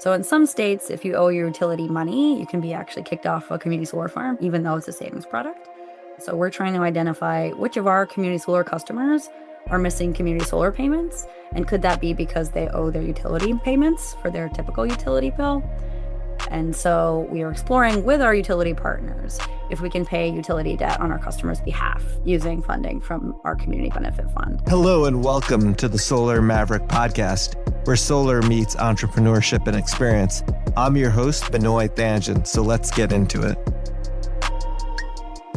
So in some states, if you owe your utility money, you can be actually kicked off a community solar farm, even though it's a savings product. So we're trying to identify which of our community solar customers are missing community solar payments, and could that be because they owe their utility payments for their typical utility bill? And so we are exploring with our utility partners if we can pay utility debt on our customers' behalf using funding from our community benefit fund. Hello and welcome to the Solar Maverick podcast, where solar meets entrepreneurship and experience. I'm your host, Benoy Thanjan, so let's get into it.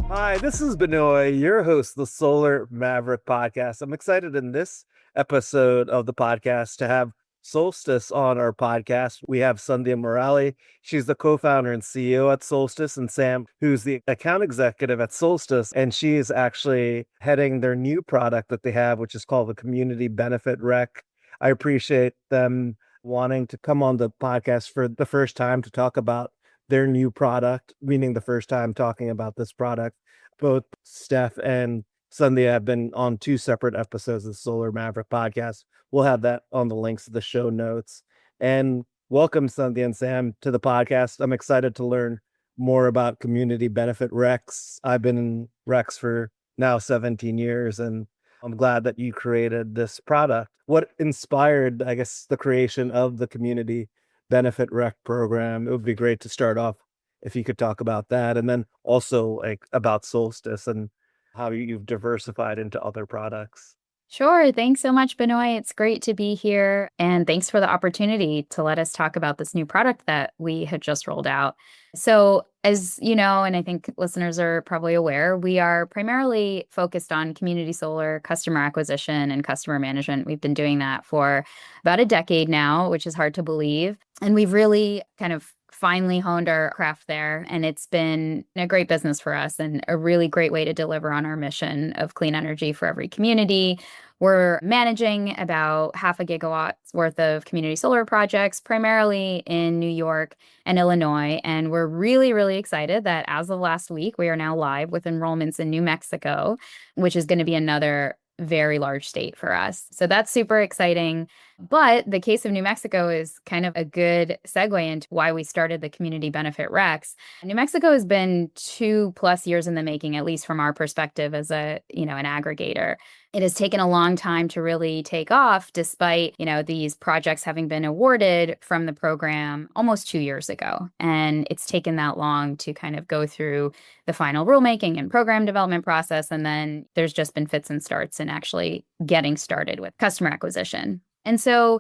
Hi, this is Benoy, your host of the Solar Maverick podcast. I'm excited in this episode of the podcast to have Solstice on our podcast. We have Sandhya Murali. She's the co-founder and CEO at Solstice, and Sam, who's the account executive at Solstice, and she is actually heading their new product that they have, which is called the Community Benefit Rec. I appreciate them wanting to come on the podcast for the first time to talk about their new product, meaning the first time talking about this product. Both Steph and Sandhya have been on two separate episodes of the Solar Maverick podcast. We'll have that on the links to the show notes. And welcome, Sandhya and Sam, to the podcast. I'm excited to learn more about community benefit recs. I've been in recs for now 17 years, and I'm glad that you created this product. What inspired, I guess, the creation of the community benefit rec program? It would be great to start off if you could talk about that, and then also about Solstice and how you've diversified into other products. Sure. Thanks so much, Benoy. It's great to be here. And thanks for the opportunity to let us talk about this new product that we had just rolled out. So, as you know, and I think listeners are probably aware, we are primarily focused on community solar customer acquisition and customer management. We've been doing that for about a decade now, which is hard to believe. And we've really kind of finally honed our craft there. And it's been a great business for us and a really great way to deliver on our mission of clean energy for every community. We're managing about 0.5 gigawatts worth of community solar projects, primarily in New York and Illinois. And we're really, really excited that as of last week, we are now live with enrollments in New Mexico, which is going to be another very large state for us. So that's super exciting. But the case of New Mexico is kind of a good segue into why we started the community benefit recs. New Mexico has been 2+ years in the making, at least from our perspective as an aggregator. It has taken a long time to really take off, despite, these projects having been awarded from the program almost 2 years ago. And it's taken that long to kind of go through the final rulemaking and program development process. And then there's just been fits and starts in actually getting started with customer acquisition. And so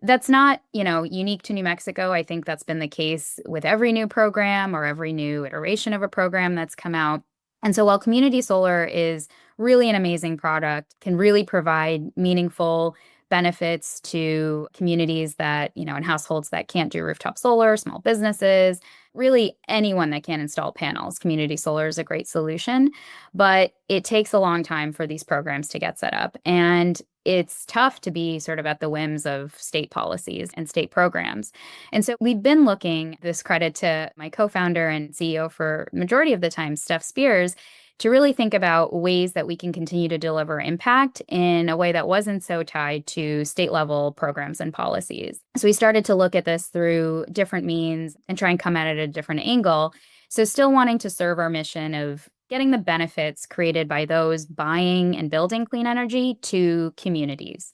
that's not, unique to New Mexico. I think that's been the case with every new program or every new iteration of a program that's come out. And so while community solar is really an amazing product, can really provide meaningful benefits to communities that, and households that can't do rooftop solar, small businesses, really anyone that can install panels. Community solar is a great solution, but it takes a long time for these programs to get set up. And it's tough to be sort of at the whims of state policies and state programs. And so we've been looking, this credit to my co-founder and CEO for the majority of the time, Steph Spears, to really think about ways that we can continue to deliver impact in a way that wasn't so tied to state level programs and policies. So we started to look at this through different means and try and come at it at a different angle. So still wanting to serve our mission of getting the benefits created by those buying and building clean energy to communities,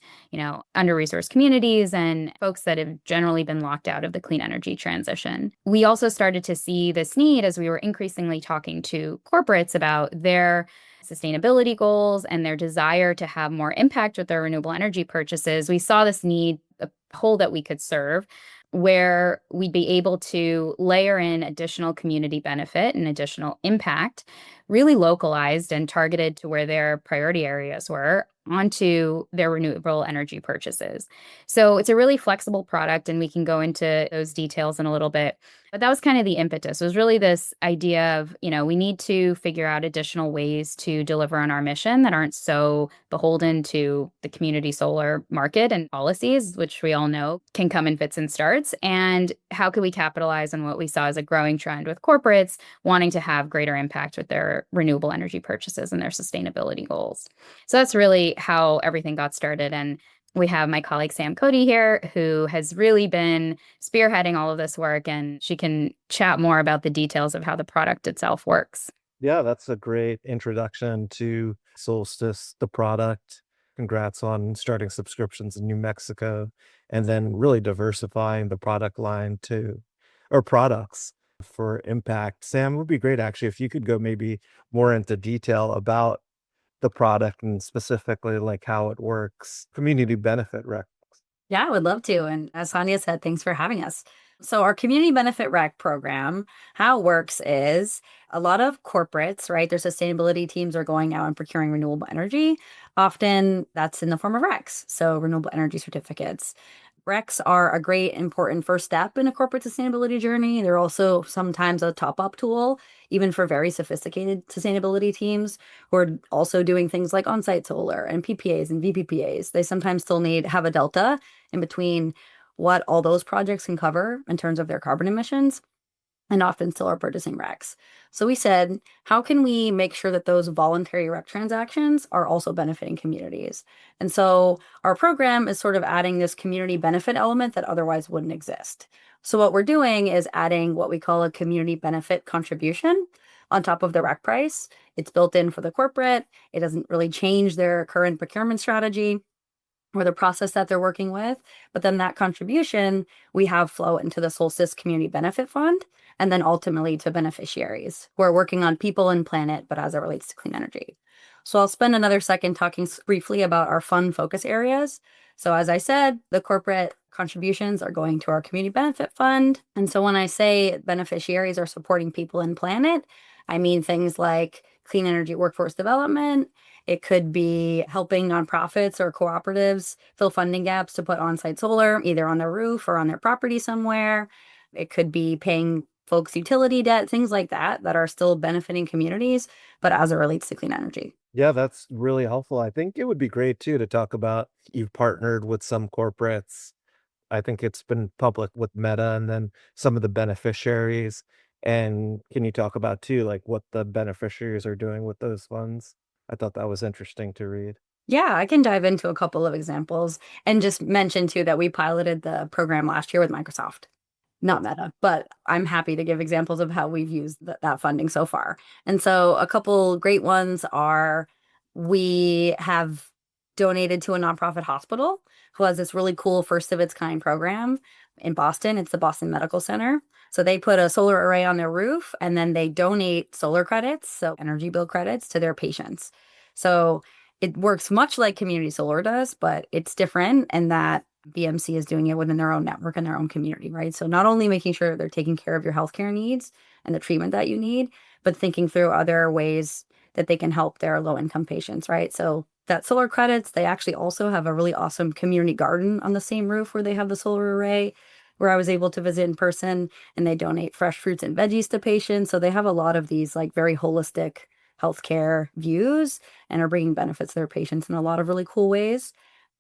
under-resourced communities and folks that have generally been locked out of the clean energy transition. We also started to see this need as we were increasingly talking to corporates about their sustainability goals and their desire to have more impact with their renewable energy purchases. We saw this need, a hole that we could serve, where we'd be able to layer in additional community benefit and additional impact, really localized and targeted to where their priority areas were, onto their renewable energy purchases. So it's a really flexible product, and we can go into those details in a little bit. But that was kind of the impetus. It was really this idea of, we need to figure out additional ways to deliver on our mission that aren't so beholden to the community solar market and policies, which we all know can come in fits and starts. And how could we capitalize on what we saw as a growing trend with corporates wanting to have greater impact with their renewable energy purchases and their sustainability goals? So that's really how everything got started. And We have my colleague Sam Cote here, who has really been spearheading all of this work, and she can chat more about the details of how the product itself works. Yeah, that's a great introduction to Solstice, the product. Congrats on starting subscriptions in New Mexico and then really diversifying the product line to or products for impact. Sam, it would be great actually if you could go maybe more into detail about the product and specifically like how it works, community benefit rec. Yeah, I would love to. And as Sandhya said, thanks for having us. So, our community benefit rec program, how it works is a lot of corporates, right? Their sustainability teams are going out and procuring renewable energy. Often that's in the form of RECs, so renewable energy certificates. RECs are a great, important first step in a corporate sustainability journey. They're also sometimes a top up tool, even for very sophisticated sustainability teams who are also doing things like on site solar and PPAs and VPPAs. They sometimes still have a delta in between what all those projects can cover in terms of their carbon emissions and often still are purchasing RECs. So we said, how can we make sure that those voluntary REC transactions are also benefiting communities? And so our program is sort of adding this community benefit element that otherwise wouldn't exist. So what we're doing is adding what we call a community benefit contribution on top of the REC price. It's built in for the corporate. It doesn't really change their current procurement strategy or the process that they're working with. But then that contribution we have flow into the Solstice Community Benefit Fund and then ultimately to beneficiaries who are working on people and planet, but as it relates to clean energy. So I'll spend another second talking briefly about our fund focus areas. So as I said, the corporate contributions are going to our community benefit fund. And so when I say beneficiaries are supporting people and planet, I mean things like clean energy workforce development. It could be helping nonprofits or cooperatives fill funding gaps to put on-site solar either on their roof or on their property somewhere. It could be paying folks utility debt, things like that, that are still benefiting communities, but as it relates to clean energy. Yeah, that's really helpful. I think it would be great too to talk about you've partnered with some corporates. I think it's been public with Meta and then some of the beneficiaries. And can you talk about too, like what the beneficiaries are doing with those funds? I thought that was interesting to read. Yeah, I can dive into a couple of examples and just mention too that we piloted the program last year with Microsoft, not Meta, but I'm happy to give examples of how we've used that funding so far. And so a couple great ones are we have donated to a nonprofit hospital who has this really cool first of its kind program in Boston. It's the Boston Medical Center. So they put a solar array on their roof and then they donate solar credits, so energy bill credits to their patients. So it works much like community solar does, but it's different in that BMC is doing it within their own network and their own community, right? So not only making sure they're taking care of your healthcare needs and the treatment that you need, but thinking through other ways that they can help their low income patients, right? So that solar credits, they actually also have a really awesome community garden on the same roof where they have the solar array, where I was able to visit in person, and they donate fresh fruits and veggies to patients. So they have a lot of these like very holistic healthcare views and are bringing benefits to their patients in a lot of really cool ways.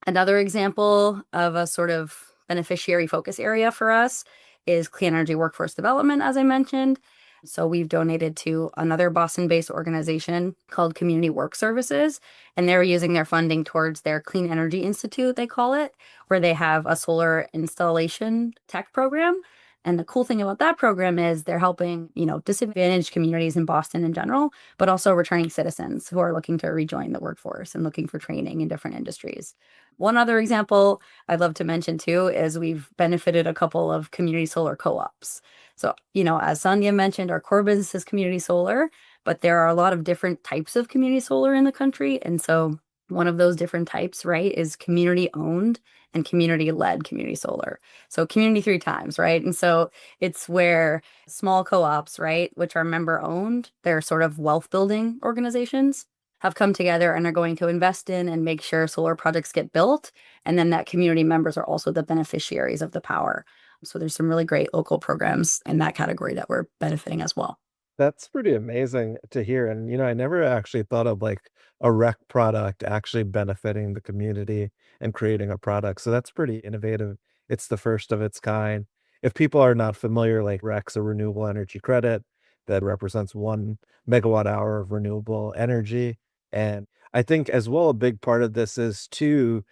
Another example of a sort of beneficiary focus area for us is clean energy workforce development, as I mentioned. So we've donated to another Boston-based organization called Community Work Services, and they're using their funding towards their Clean Energy Institute, they call it, where they have a solar installation tech program. And the cool thing about that program is they're helping, disadvantaged communities in Boston in general, but also returning citizens who are looking to rejoin the workforce and looking for training in different industries. One other example I'd love to mention too is we've benefited a couple of community solar co-ops. So, as Sandhya mentioned, our core business is community solar, but there are a lot of different types of community solar in the country. And so one of those different types, right, is community owned and community led community solar. So community three times, right? And so it's where small co-ops, right, which are member owned, they're sort of wealth building organizations, have come together and are going to invest in and make sure solar projects get built. And then that community members are also the beneficiaries of the power. So there's some really great local programs in that category that we're benefiting as well. That's pretty amazing to hear. And, I never actually thought of like a rec product actually benefiting the community and creating a product. So that's pretty innovative. It's the first of its kind. If people are not familiar, like REC's a renewable energy credit that represents 1 megawatt hour of renewable energy. And I think as well, a big part of this is too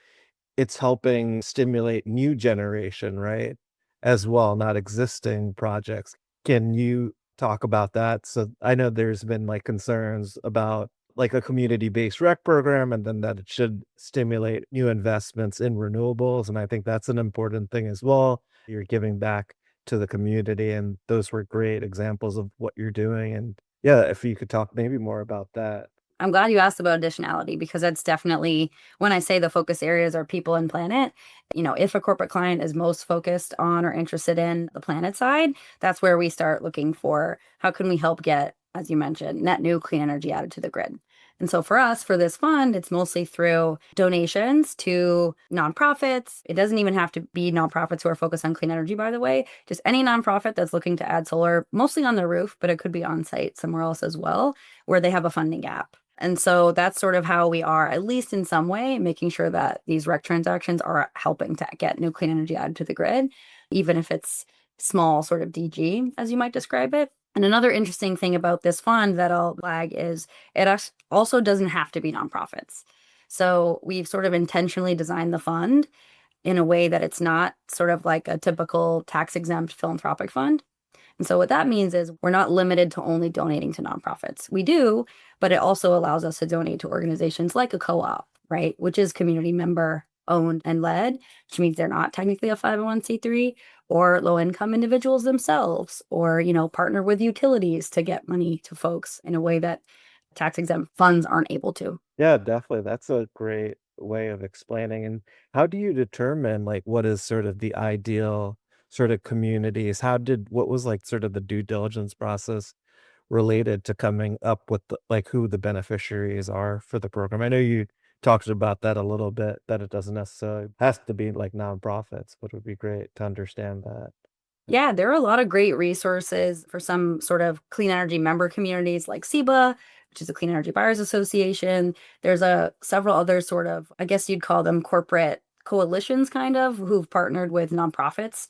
it's helping stimulate new generation, right? As well, not existing projects. Can you talk about that? So I know there's been like concerns about like a community-based rec program and then that it should stimulate new investments in renewables. And I think that's an important thing as well. You're giving back to the community, and those were great examples of what you're doing. And yeah, if you could talk maybe more about that. I'm glad you asked about additionality because that's definitely when I say the focus areas are people and planet. If a corporate client is most focused on or interested in the planet side, that's where we start looking for how can we help get, as you mentioned, net new clean energy added to the grid. And so for us, for this fund, it's mostly through donations to nonprofits. It doesn't even have to be nonprofits who are focused on clean energy, by the way. Just any nonprofit that's looking to add solar, mostly on the roof, but it could be on site somewhere else as well, where they have a funding gap. And so that's sort of how we are, at least in some way, making sure that these rec transactions are helping to get new clean energy added to the grid, even if it's small sort of DG, as you might describe it. And another interesting thing about this fund that I'll flag is it also doesn't have to be nonprofits. So we've sort of intentionally designed the fund in a way that it's not sort of like a typical tax exempt philanthropic fund. And so what that means is we're not limited to only donating to nonprofits. We do, but it also allows us to donate to organizations like a co-op, right? Which is community member owned and led, which means they're not technically a 501c3, or low income individuals themselves, or, partner with utilities to get money to folks in a way that tax exempt funds aren't able to. Yeah, definitely. That's a great way of explaining. And how do you determine like what is sort of the ideal sort of communities? What was like sort of the due diligence process related to coming up with like who the beneficiaries are for the program? I know you talked about that a little bit, that it doesn't necessarily has to be like nonprofits, but it would be great to understand that. Yeah, there are a lot of great resources for some sort of clean energy member communities like SEBA, which is a Clean Energy Buyers Association. There's several other sort of, I guess you'd call them corporate coalitions kind of, who've partnered with nonprofits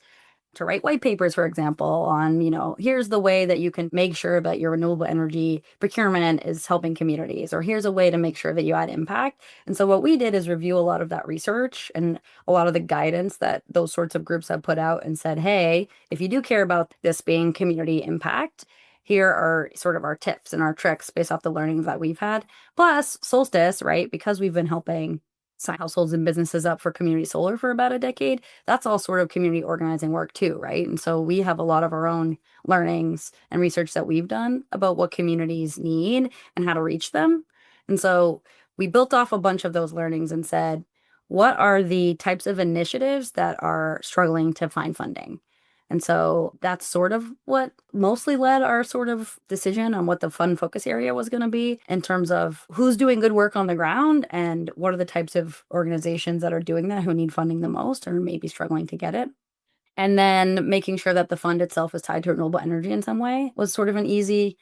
to write white papers, for example, on, here's the way that you can make sure that your renewable energy procurement is helping communities, or here's a way to make sure that you add impact. And so what we did is review a lot of that research and a lot of the guidance that those sorts of groups have put out and said, hey, if you do care about this being community impact, here are sort of our tips and our tricks based off the learnings that we've had. Plus, Solstice, right? Because we've been helping sign households and businesses up for community solar for about a decade. That's all sort of community organizing work too, right? And so we have a lot of our own learnings and research that we've done about what communities need and how to reach them. And so we built off a bunch of those learnings and said, what are the types of initiatives that are struggling to find funding? And so that's sort of what mostly led our sort of decision on what the fund focus area was going to be in terms of who's doing good work on the ground and what are the types of organizations that are doing that who need funding the most or maybe struggling to get it. And then making sure that the fund itself is tied to renewable energy in some way was sort of an easy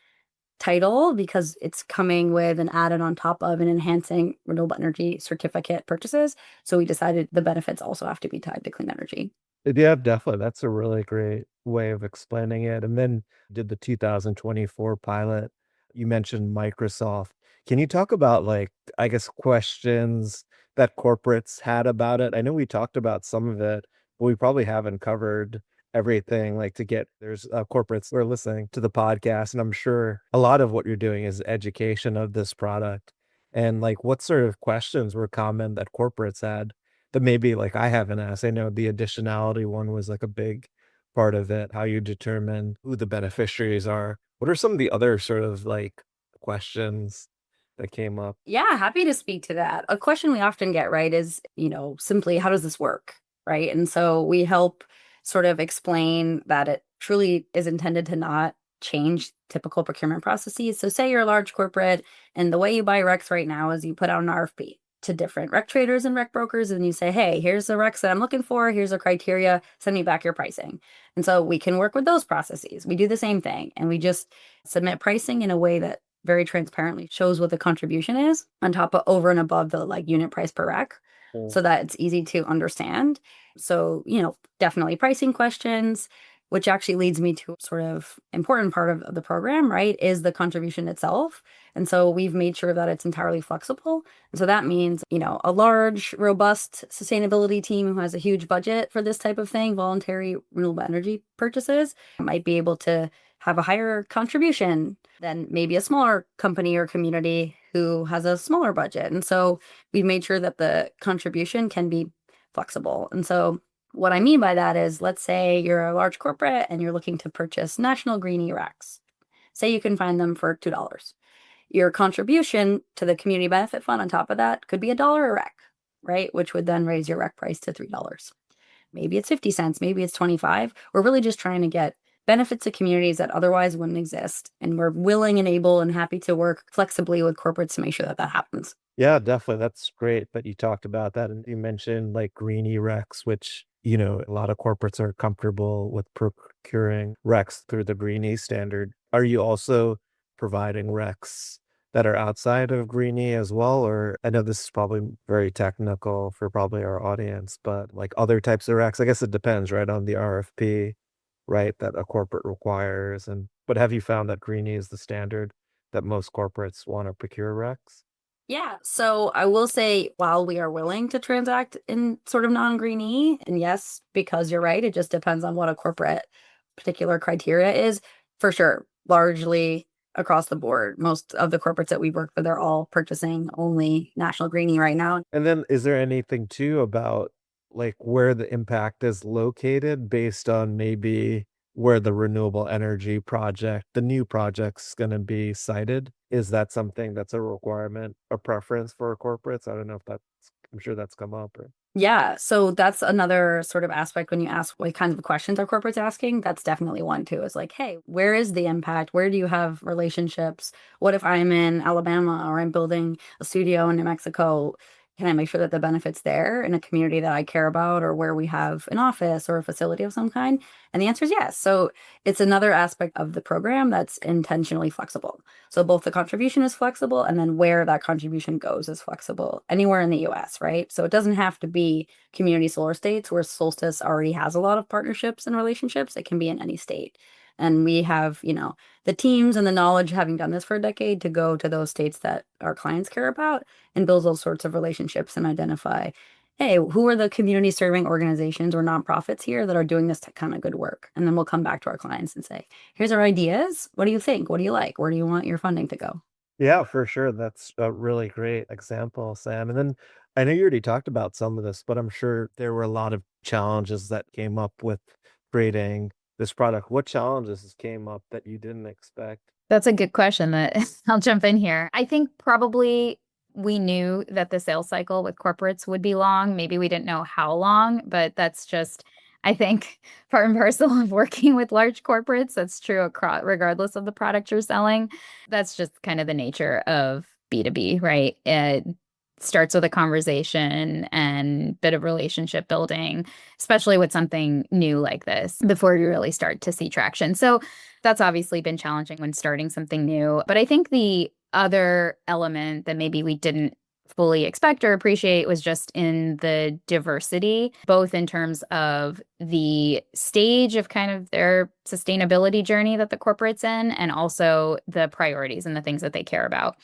title because it's coming with an added on top of and enhancing renewable energy certificate purchases. So we decided the benefits also have to be tied to clean energy. Yeah, definitely. That's a really great way of explaining it. And then did the 2024 pilot. You mentioned Microsoft. Can you talk about like, I guess, questions that corporates had about it? I know we talked about some of it, but we probably haven't covered everything. Like there's corporates who are listening to the podcast, and I'm sure a lot of what you're doing is education of this product. And like, what sort of questions were common that corporates had that maybe like I haven't asked? I know the additionality one was like a big part of it, how you determine who the beneficiaries are. What are some of the other sort of like questions that came up? Yeah, happy to speak to that. A question we often get, right, is, simply how does this work? Right. And so we help sort of explain that it truly is intended to not change typical procurement processes. So say you're a large corporate and the way you buy recs right now is you put out an RFP to different rec traders and rec brokers and you say, hey, here's the recs that I'm looking for. Here's the criteria. Send me back your pricing. And so we can work with those processes. We do the same thing and we just submit pricing in a way that very transparently shows what the contribution is on top of over and above the like unit price per rec so that it's easy to understand. So, definitely pricing questions. which actually leads me to sort of important part of the program, right, is the contribution itself. And so we've made sure that it's entirely flexible. And so that means, a large, robust sustainability team who has a huge budget for this type of thing, voluntary renewable energy purchases, might be able to have a higher contribution than maybe a smaller company or community who has a smaller budget. And so we've made sure that the contribution can be flexible. And so what I mean by that is, let's say you're a large corporate and you're looking to purchase national green e-racks. Say you can find them for $2. Your contribution to the community benefit fund on top of that could be $1 a rack, right? Which would then raise your rack price to $3. Maybe it's 50 cents, maybe it's 25. We're really just trying to get benefits to communities that otherwise wouldn't exist. And we're willing and able and happy to work flexibly with corporates to make sure that that happens. Yeah, definitely. That's great that you talked about that. And you mentioned like green e-Recs, which, a lot of corporates are comfortable with procuring Recs through the Green E standard. Are you also providing Recs that are outside of Green E as well? Or I know this is probably very technical for probably our audience, but like other types of Recs, I guess it depends, right, on the RFP, right, that a corporate requires. But have you found that Green E is the standard that most corporates want to procure Recs? Yeah. So I will say, while we are willing to transact in sort of non-green E, and yes, because you're right, it just depends on what a corporate particular criteria is, for sure, largely across the board. Most of the corporates that we work with, they're all purchasing only national green E right now. And then is there anything too about like where the impact is located based on maybe where the renewable energy project, the new project's going to be sited? Is that something that's a requirement, a preference for corporates? I don't know if that's, I'm sure that's come up. Or... Yeah. So that's another sort of aspect when you ask what kinds of questions are corporates asking. That's definitely one too. Is like, hey, where is the impact? Where do you have relationships? What if I'm in Alabama or I'm building a studio in New Mexico? Can I make sure that the benefit's there in a community that I care about, or where we have an office or a facility of some kind? And the answer is yes. So it's another aspect of the program that's intentionally flexible. So both the contribution is flexible, and then where that contribution goes is flexible anywhere in the US, right? So it doesn't have to be community solar states where Solstice already has a lot of partnerships and relationships. It can be in any state. And we have, the teams and the knowledge, having done this for a decade, to go to those states that our clients care about and build those sorts of relationships and identify, hey, who are the community serving organizations or nonprofits here that are doing this kind of good work? And then we'll come back to our clients and say, here's our ideas. What do you think? What do you like? Where do you want your funding to go? Yeah, for sure. That's a really great example, Sam. And then I know you already talked about some of this, but I'm sure there were a lot of challenges that came up with creating this product. What challenges came up that you didn't expect? That's a good question that I'll jump in here. I think probably we knew that the sales cycle with corporates would be long. Maybe we didn't know how long, but that's just, I think, part and parcel of working with large corporates. That's true across, regardless of the product you're selling. That's just kind of the nature of B2B, right? It starts with a conversation and bit of relationship building, especially with something new like this, before you really start to see traction. So that's obviously been challenging when starting something new. But I think the other element that maybe we didn't fully expect or appreciate was just in the diversity, both in terms of the stage of kind of their sustainability journey that the corporate's in, and also the priorities and the things that they care about.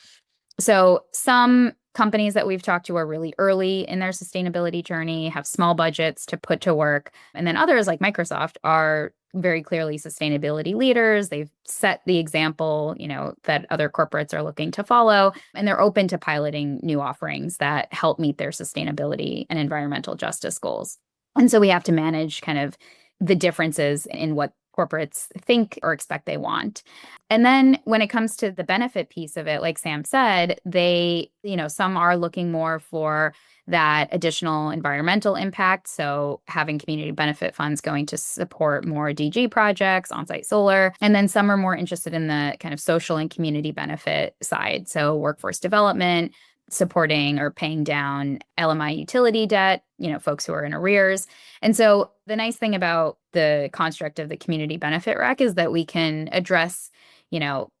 So some companies that we've talked to are really early in their sustainability journey, have small budgets to put to work. And then others, like Microsoft, are very clearly sustainability leaders. They've set the example, that other corporates are looking to follow, and they're open to piloting new offerings that help meet their sustainability and environmental justice goals. And so we have to manage kind of the differences in what corporates think or expect they want. And then when it comes to the benefit piece of it, like Sam said, they, some are looking more for that additional environmental impact. So having community benefit funds going to support more DG projects, on-site solar. And then some are more interested in the kind of social and community benefit side. So workforce development, supporting or paying down LMI utility debt, folks who are in arrears. And so the nice thing about the construct of the community benefit rec is that we can address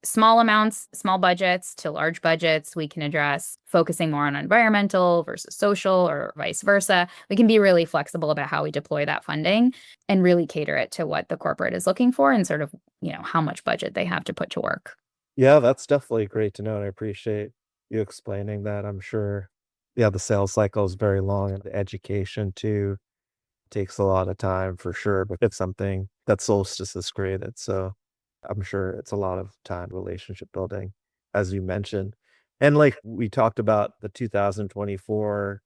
small amounts, small budgets to large budgets. We can address focusing more on environmental versus social or vice versa. We can be really flexible about how we deploy that funding and really cater it to what the corporate is looking for and sort of, how much budget they have to put to work. Yeah, that's definitely great to know. And I appreciate you explaining that. I'm sure, yeah, the sales cycle is very long and the education too takes a lot of time for sure. But it's something that Solstice has created. So I'm sure it's a lot of time relationship building, as you mentioned. And like we talked about the 2024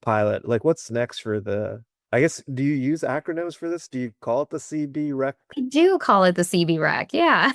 pilot, like what's next for I guess, do you use acronyms for this? Do you call it the CB rec? I do call it the CB rec. Yeah.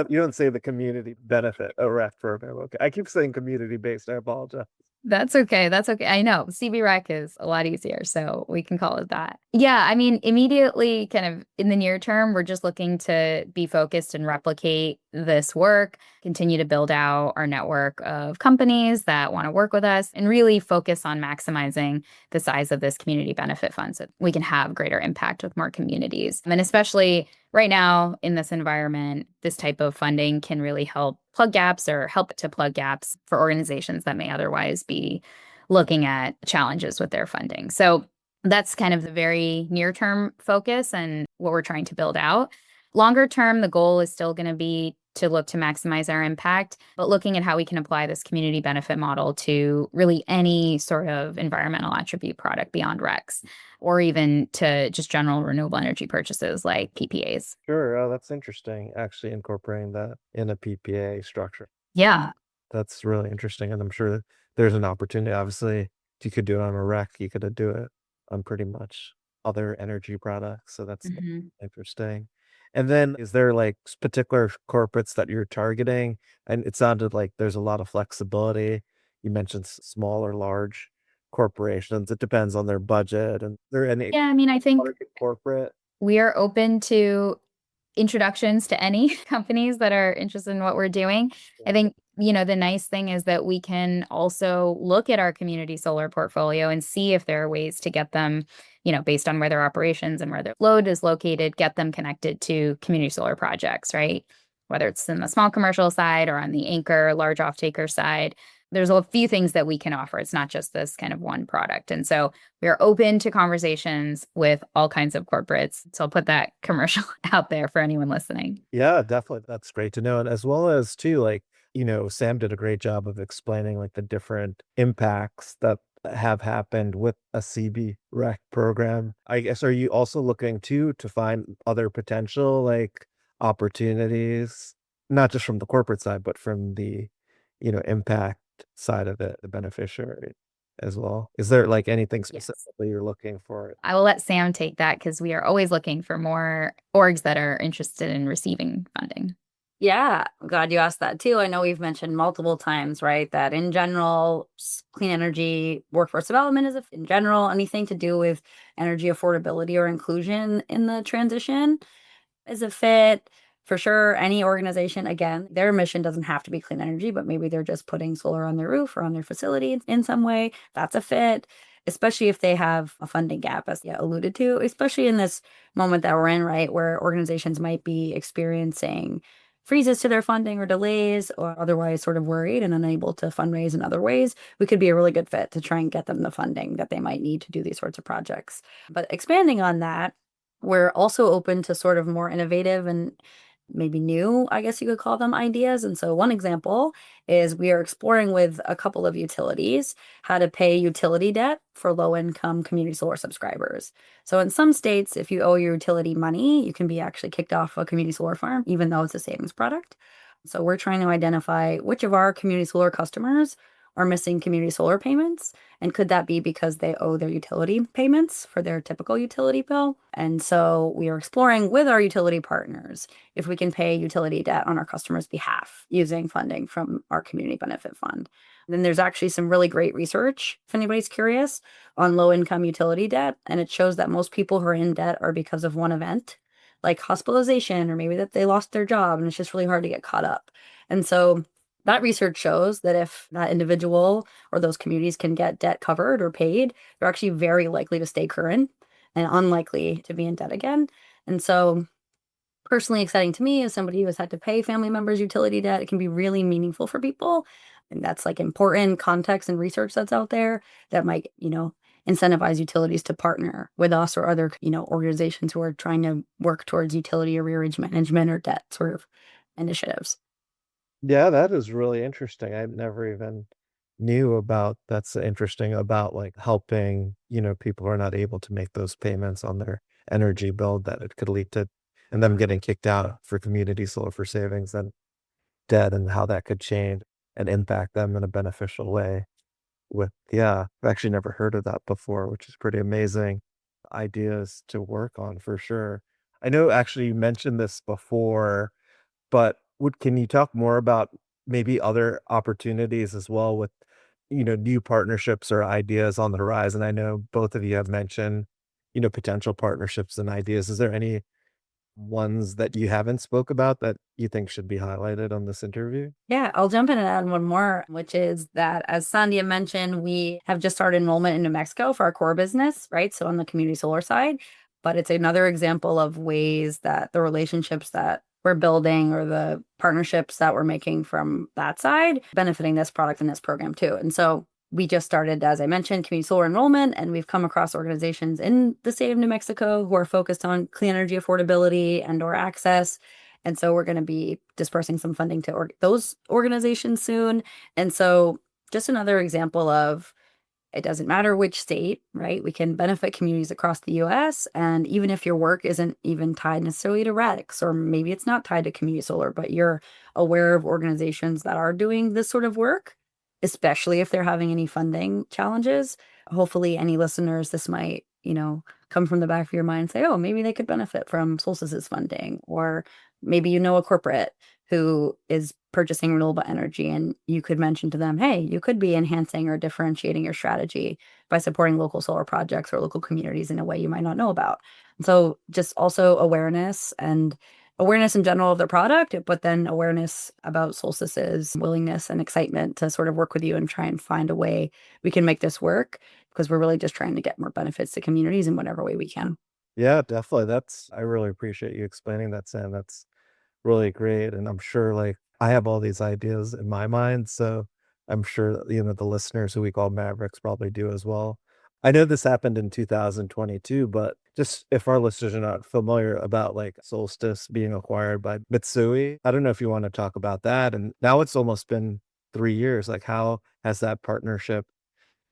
You don't say the community benefit rec program. Okay. I keep saying community based. I apologize. That's okay. That's okay. I know CB rec is a lot easier, so we can call it that. Yeah, I mean, immediately kind of in the near term, we're just looking to be focused and replicate this work, continue to build out our network of companies that want to work with us, and really focus on maximizing the size of this community benefit fund so we can have greater impact with more communities. And especially right now in this environment, this type of funding can really help plug gaps or help to plug gaps for organizations that may otherwise be looking at challenges with their funding. So that's kind of the very near-term focus and what we're trying to build out. Longer term, the goal is still going to be to look to maximize our impact, but looking at how we can apply this community benefit model to really any sort of environmental attribute product beyond RECs, or even to just general renewable energy purchases like PPAs. Sure. Oh, that's interesting. Actually incorporating that in a PPA structure. Yeah. That's really interesting. And I'm sure that there's an opportunity. Obviously, if you could do it on a rec, you could do it on pretty much other energy products. So that's interesting. And then is there like particular corporates that you're targeting? And it sounded like there's a lot of flexibility. You mentioned small or large corporations. It depends on their budget. And there any Yeah, I mean, I think target corporate? we are open to introductions to any companies that are interested in what we're doing. I think, the nice thing is that we can also look at our community solar portfolio and see if there are ways to get them, based on where their operations and where their load is located, get them connected to community solar projects, right? Whether it's in the small commercial side or on the anchor, large off-taker side. There's a few things that we can offer. It's not just this kind of one product. And so we are open to conversations with all kinds of corporates. So I'll put that commercial out there for anyone listening. Yeah, definitely. That's great to know. And as well as too, like, Sam did a great job of explaining like the different impacts that have happened with a CB rec program. I guess, are you also looking to find other potential like opportunities, not just from the corporate side, but from the, impact side of it, the beneficiary as well? Is there like anything specifically you're looking for? I will let Sam take that because we are always looking for more orgs that are interested in receiving funding. Yeah, I'm glad you asked that too. I know we've mentioned multiple times, right, that in general, clean energy workforce development is in general anything to do with energy affordability or inclusion in the transition is a fit. For sure, any organization, again, their mission doesn't have to be clean energy, but maybe they're just putting solar on their roof or on their facility in some way. That's a fit, especially if they have a funding gap, as you alluded to, especially in this moment that we're in, right, where organizations might be experiencing freezes to their funding or delays or otherwise sort of worried and unable to fundraise in other ways. We could be a really good fit to try and get them the funding that they might need to do these sorts of projects. But expanding on that, we're also open to sort of more innovative and maybe new, I guess you could call them, ideas. And so one example is we are exploring with a couple of utilities how to pay utility debt for low-income community solar subscribers. So in some states, if you owe your utility money, you can be actually kicked off a community solar farm, even though it's a savings product. So we're trying to identify which of our community solar customers are missing community solar payments. And could that be because they owe their utility payments for their typical utility bill? And so we are exploring with our utility partners if we can pay utility debt on our customers' behalf using funding from our community benefit fund. And then there's actually some really great research, if anybody's curious, on low-income utility debt. And it shows that most people who are in debt are because of one event, like hospitalization, or maybe that they lost their job and it's just really hard to get caught up. And so That research shows that if that individual or those communities can get debt covered or paid, they're actually very likely to stay current and unlikely to be in debt again. And so, personally exciting to me as somebody who has had to pay family members' utility debt, it can be really meaningful for people. And that's like important context and research that's out there that might, incentivize utilities to partner with us or other, organizations who are trying to work towards utility arrearage management or debt sort of initiatives. Yeah, that is really interesting. I never even knew about that's interesting about like helping, people who are not able to make those payments on their energy bill that it could lead to and them getting kicked out for community solar for savings and debt and how that could change and impact them in a beneficial way yeah, I've actually never heard of that before, which is pretty amazing ideas to work on for sure. I know actually you mentioned this before, but can you talk more about maybe other opportunities as well with, new partnerships or ideas on the horizon? I know both of you have mentioned, potential partnerships and ideas. Is there any ones that you haven't spoke about that you think should be highlighted on this interview? Yeah, I'll jump in and add one more, which is that as Sandhya mentioned, we have just started enrollment in New Mexico for our core business, right? So on the community solar side, but it's another example of ways that the relationships that we're building or the partnerships that we're making from that side benefiting this product and this program too. And so we just started, as I mentioned, community solar enrollment, and we've come across organizations in the state of New Mexico who are focused on clean energy affordability and or access. And so we're going to be dispersing some funding to those organizations soon. And so just another example of it doesn't matter which state, right? We can benefit communities across the US. And even if your work isn't even tied necessarily to radix, or maybe it's not tied to community solar, but you're aware of organizations that are doing this sort of work, especially if they're having any funding challenges. Hopefully, any listeners, this might, come from the back of your mind and say, oh, maybe they could benefit from Solstice's funding. Or maybe a corporate who is purchasing renewable energy, and you could mention to them, hey, you could be enhancing or differentiating your strategy by supporting local solar projects or local communities in a way you might not know about. So just also awareness in general of the product, but then awareness about Solstice's willingness and excitement to sort of work with you and try and find a way we can make this work, because we're really just trying to get more benefits to communities in whatever way we can. Yeah, definitely. I really appreciate you explaining that, Sam. That's really great. And I'm sure like I have all these ideas in my mind. So I'm sure, the listeners who we call Mavericks probably do as well. I know this happened in 2022, but just if our listeners are not familiar about like Solstice being acquired by Mitsui, I don't know if you want to talk about that. And now it's almost been 3 years. Like, how has that partnership,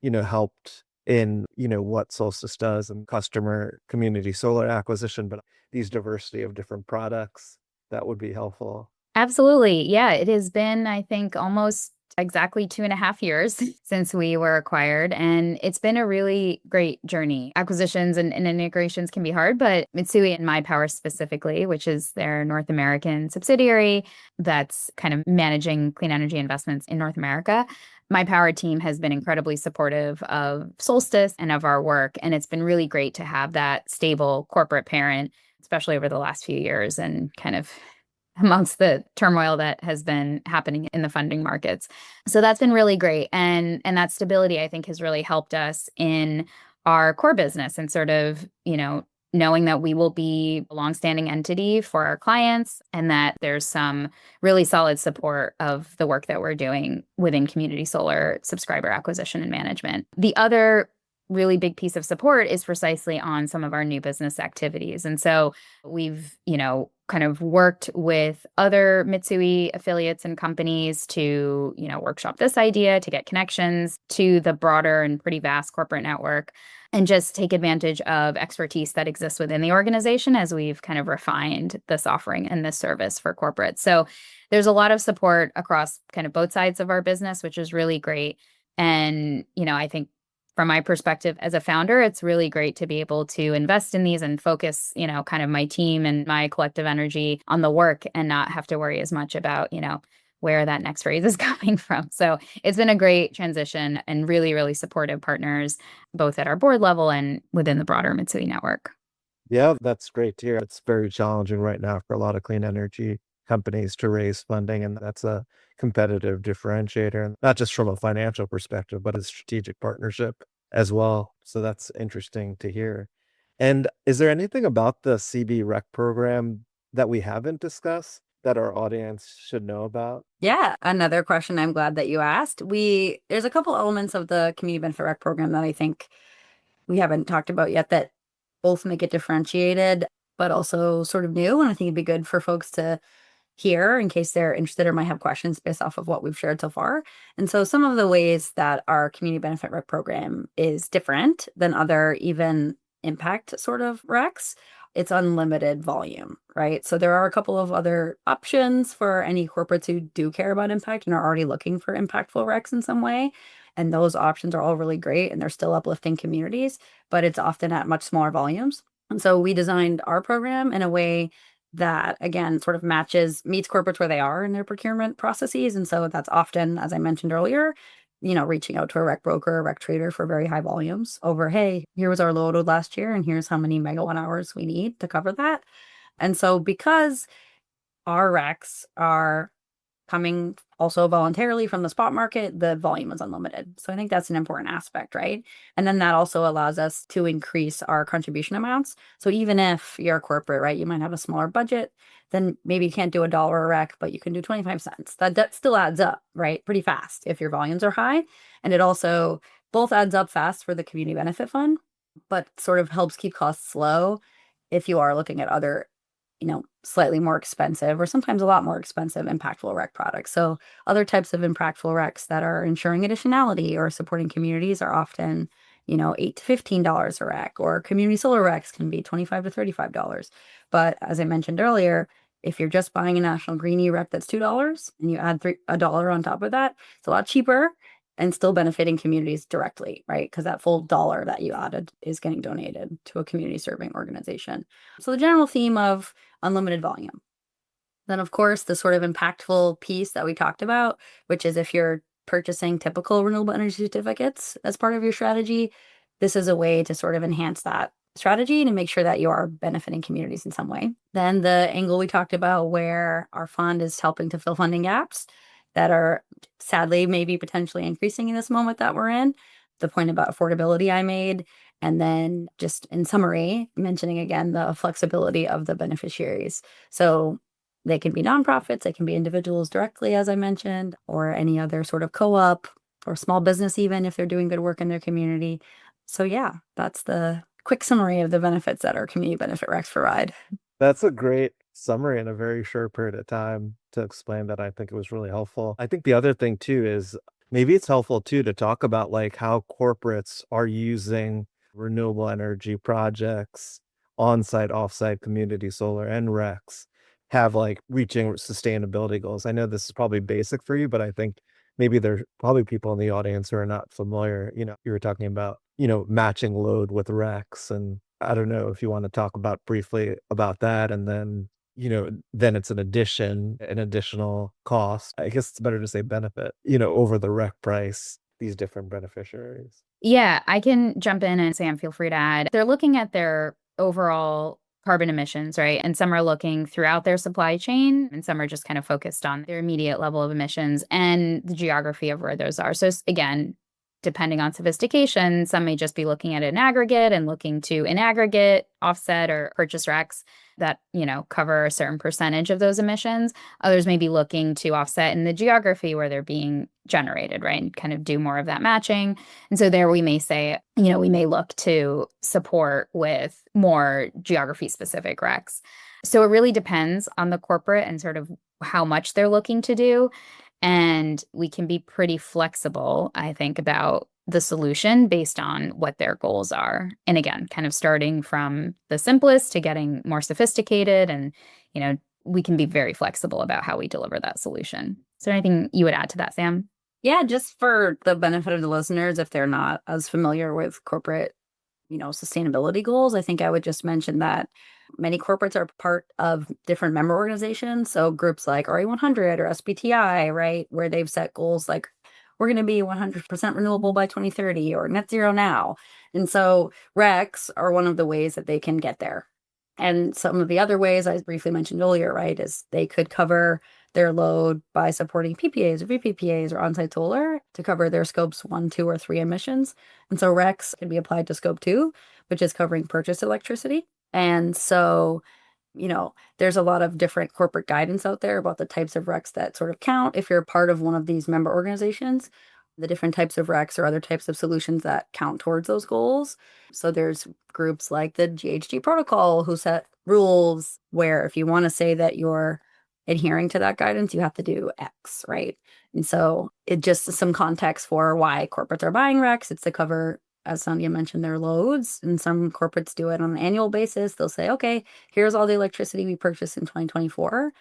helped in, what Solstice does and customer community solar acquisition, but these diversity of different products that would be helpful. Absolutely. Yeah, it has been, I think, almost exactly 2.5 years since we were acquired. And it's been a really great journey. Acquisitions and integrations can be hard, but Mitsui and My Power specifically, which is their North American subsidiary that's kind of managing clean energy investments in North America. My Power team has been incredibly supportive of Solstice and of our work. And it's been really great to have that stable corporate parent, especially over the last few years and kind of amongst the turmoil that has been happening in the funding markets. So that's been really great. And that stability, I think, has really helped us in our core business and sort of, knowing that we will be a longstanding entity for our clients and that there's some really solid support of the work that we're doing within community solar subscriber acquisition and management. The other really big piece of support is precisely on some of our new business activities. And so we've, kind of worked with other Mitsui affiliates and companies to, workshop this idea, to get connections to the broader and pretty vast corporate network, and just take advantage of expertise that exists within the organization as we've kind of refined this offering and this service for corporates. So there's a lot of support across kind of both sides of our business, which is really great. And, I think from my perspective as a founder, it's really great to be able to invest in these and focus, kind of my team and my collective energy on the work and not have to worry as much about, where that next raise is coming from. So it's been a great transition and really, really supportive partners, both at our board level and within the broader Mitsui network. Yeah, that's great to hear. It's very challenging right now for a lot of clean energy companies to raise funding. And that's a competitive differentiator, and not just from a financial perspective, but a strategic partnership as well. So that's interesting to hear. And is there anything about the CB Rec program that we haven't discussed that our audience should know about? Yeah, another question I'm glad that you asked. There's a couple elements of the community benefit rec program that I think we haven't talked about yet that both make it differentiated, but also sort of new. And I think it'd be good for folks to hear in case they're interested or might have questions based off of what we've shared so far. And so some of the ways that our community benefit rec program is different than other even impact sort of recs, it's unlimited volume, right? So there are a couple of other options for any corporates who do care about impact and are already looking for impactful recs in some way. And those options are all really great and they're still uplifting communities, but it's often at much smaller volumes. And so we designed our program in a way that, again, sort of meets corporates where they are in their procurement processes. And so that's often, as I mentioned earlier, reaching out to a rec broker, a rec trader for very high volumes over, hey, here was our load last year, and here's how many megawatt hours we need to cover that. And so because our recs are coming also voluntarily from the spot market, the volume is unlimited. So I think that's an important aspect, right? And then that also allows us to increase our contribution amounts. So even if you're a corporate, right, you might have a smaller budget, then maybe you can't do $1 a rec, but you can do 25 cents. That still adds up, right? Pretty fast if your volumes are high. And it also both adds up fast for the community benefit fund, but sort of helps keep costs low if you are looking at other slightly more expensive or sometimes a lot more expensive impactful rec products. So other types of impactful recs that are ensuring additionality or supporting communities are often, $8 to $15 a rec, or community solar recs can be $25 to $35. But as I mentioned earlier, if you're just buying a national greenie rec that's $2 and you add $1 on top of that, it's a lot cheaper and still benefiting communities directly, right? Because that full dollar that you added is getting donated to a community serving organization. So the general theme of unlimited volume. Then, of course, the sort of impactful piece that we talked about, which is if you're purchasing typical renewable energy certificates as part of your strategy, this is a way to sort of enhance that strategy to make sure that you are benefiting communities in some way. Then the angle we talked about where our fund is helping to fill funding gaps that are sadly maybe potentially increasing in this moment that we're in. The point about affordability I made. And then just in summary, mentioning again the flexibility of the beneficiaries. So they can be nonprofits, they can be individuals directly, as I mentioned, or any other sort of co-op or small business, even if they're doing good work in their community. So yeah, that's the quick summary of the benefits that our community benefit recs provide. That's a great summary in a very short period of time to explain that. I think it was really helpful. I think the other thing too is maybe it's helpful too to talk about like how corporates are using renewable energy projects, on-site, off-site, community solar, and RECs have like reaching sustainability goals. I know this is probably basic for you, but I think maybe there's probably people in the audience who are not familiar. You were talking about, matching load with RECs, and I don't know if you want to talk about briefly about that. And then, then it's an additional cost. I guess it's better to say benefit, over the REC price, these different beneficiaries. Yeah, I can jump in, and Sam, feel free to add. They're looking at their overall carbon emissions, right? And some are looking throughout their supply chain, and some are just kind of focused on their immediate level of emissions and the geography of where those are. So again, depending on sophistication, some may just be looking at it in aggregate and looking to in aggregate offset or purchase recs that, cover a certain percentage of those emissions. Others may be looking to offset in the geography where they're being generated, right? And kind of do more of that matching. And so there we may say, we may look to support with more geography specific recs. So it really depends on the corporate and sort of how much they're looking to do. And we can be pretty flexible, I think, about the solution based on what their goals are. And again, kind of starting from the simplest to getting more sophisticated. And, we can be very flexible about how we deliver that solution. Is there anything you would add to that, Sam? Yeah, just for the benefit of the listeners, if they're not as familiar with corporate, sustainability goals, I think I would just mention that many corporates are part of different member organizations. So groups like RE100 or SBTI, right, where they've set goals like we're going to be 100% renewable by 2030 or net zero now. And so RECs are one of the ways that they can get there. And some of the other ways I briefly mentioned earlier, right, is they could cover their load by supporting PPAs or VPPAs or on-site solar to cover their scopes 1, 2, or 3 emissions. And so RECs can be applied to scope 2, which is covering purchased electricity. And so, there's a lot of different corporate guidance out there about the types of RECs that sort of count if you're part of one of these member organizations, the different types of RECs or other types of solutions that count towards those goals. So there's groups like the GHG protocol who set rules where if you want to say that you're adhering to that guidance, you have to do X, right? And so it just is some context for why corporates are buying RECs. It's to cover, as Sandhya mentioned, their loads. And some corporates do it on an annual basis. They'll say, okay, here's all the electricity we purchased in 2024.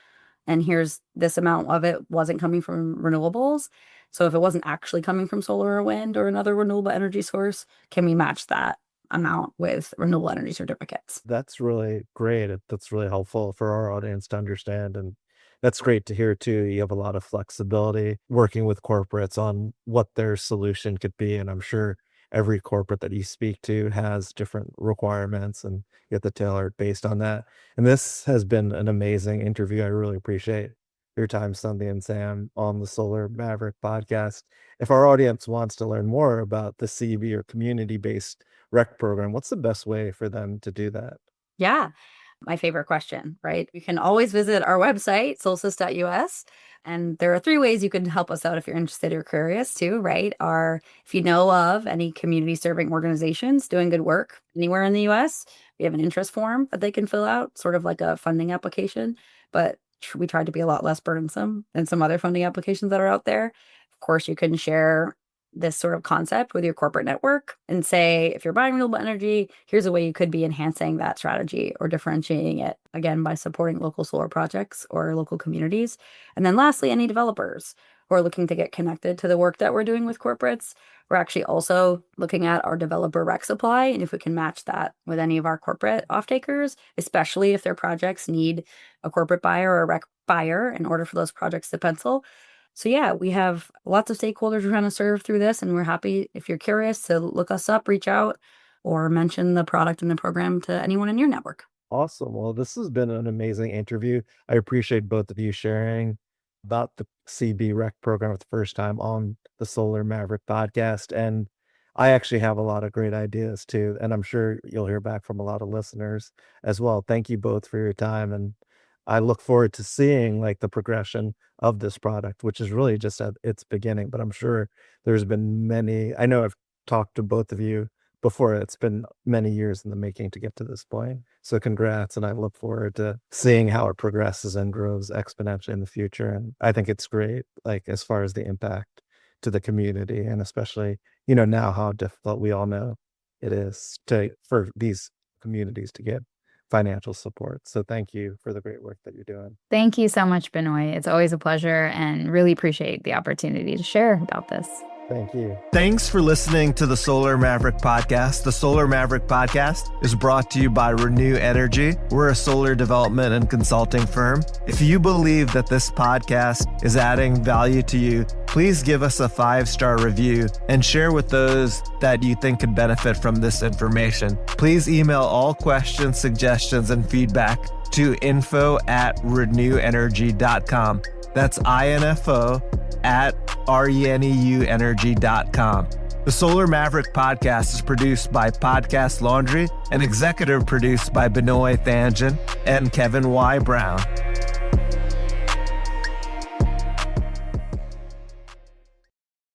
And here's this amount of it wasn't coming from renewables. So if it wasn't actually coming from solar or wind or another renewable energy source, can we match that amount with renewable energy certificates? That's really great. That's really helpful for our audience to understand. And that's great to hear too. You have a lot of flexibility working with corporates on what their solution could be. And I'm sure every corporate that you speak to has different requirements and you have to tailor it based on that. And this has been an amazing interview. I really appreciate your time, Sandhya and Sam, on the Solar Maverick podcast. If our audience wants to learn more about the CB or community-based REC program, what's the best way for them to do that? Yeah. My favorite question, right? You can always visit our website, solstice.us. And there are 3 ways you can help us out if you're interested or curious too, right? If you know of any community serving organizations doing good work anywhere in the US, we have an interest form that they can fill out, sort of like a funding application. But we tried to be a lot less burdensome than some other funding applications that are out there. Of course, you can share this sort of concept with your corporate network and say, if you're buying renewable energy, here's a way you could be enhancing that strategy or differentiating it, again, by supporting local solar projects or local communities. And then lastly, any developers who are looking to get connected to the work that we're doing with corporates. We're actually also looking at our developer REC supply and if we can match that with any of our corporate off-takers, especially if their projects need a corporate buyer or a REC buyer in order for those projects to pencil. So yeah, we have lots of stakeholders we're trying to serve through this, and we're happy if you're curious to look us up, reach out, or mention the product and the program to anyone in your network. Awesome. Well, this has been an amazing interview. I appreciate both of you sharing about the CB REC program for the first time on the Solar Maverick podcast. And I actually have a lot of great ideas too. And I'm sure you'll hear back from a lot of listeners as well. Thank you both for your time. And I look forward to seeing like the progression of this product, which is really just at its beginning. But I'm sure there's been many, I know I've talked to both of you before. It's been many years in the making to get to this point. So congrats. And I look forward to seeing how it progresses and grows exponentially in the future. And I think it's great, like as far as the impact to the community and especially, now how difficult we all know it is for these communities to get financial support. So thank you for the great work that you're doing. Thank you so much, Benoy. It's always a pleasure and really appreciate the opportunity to share about this. Thank you. Thanks for listening to the Solar Maverick podcast. The Solar Maverick podcast is brought to you by Reneu Energy. We're a solar development and consulting firm. If you believe that this podcast is adding value to you, please give us a 5-star review and share with those that you think could benefit from this information. Please email all questions, suggestions, and feedback to info@reneuenergy.com. That's info@reneuenergy.com. The Solar Maverick podcast is produced by Podcast Laundry and executive produced by Benoy Thanjan and Kevin Y. Brown.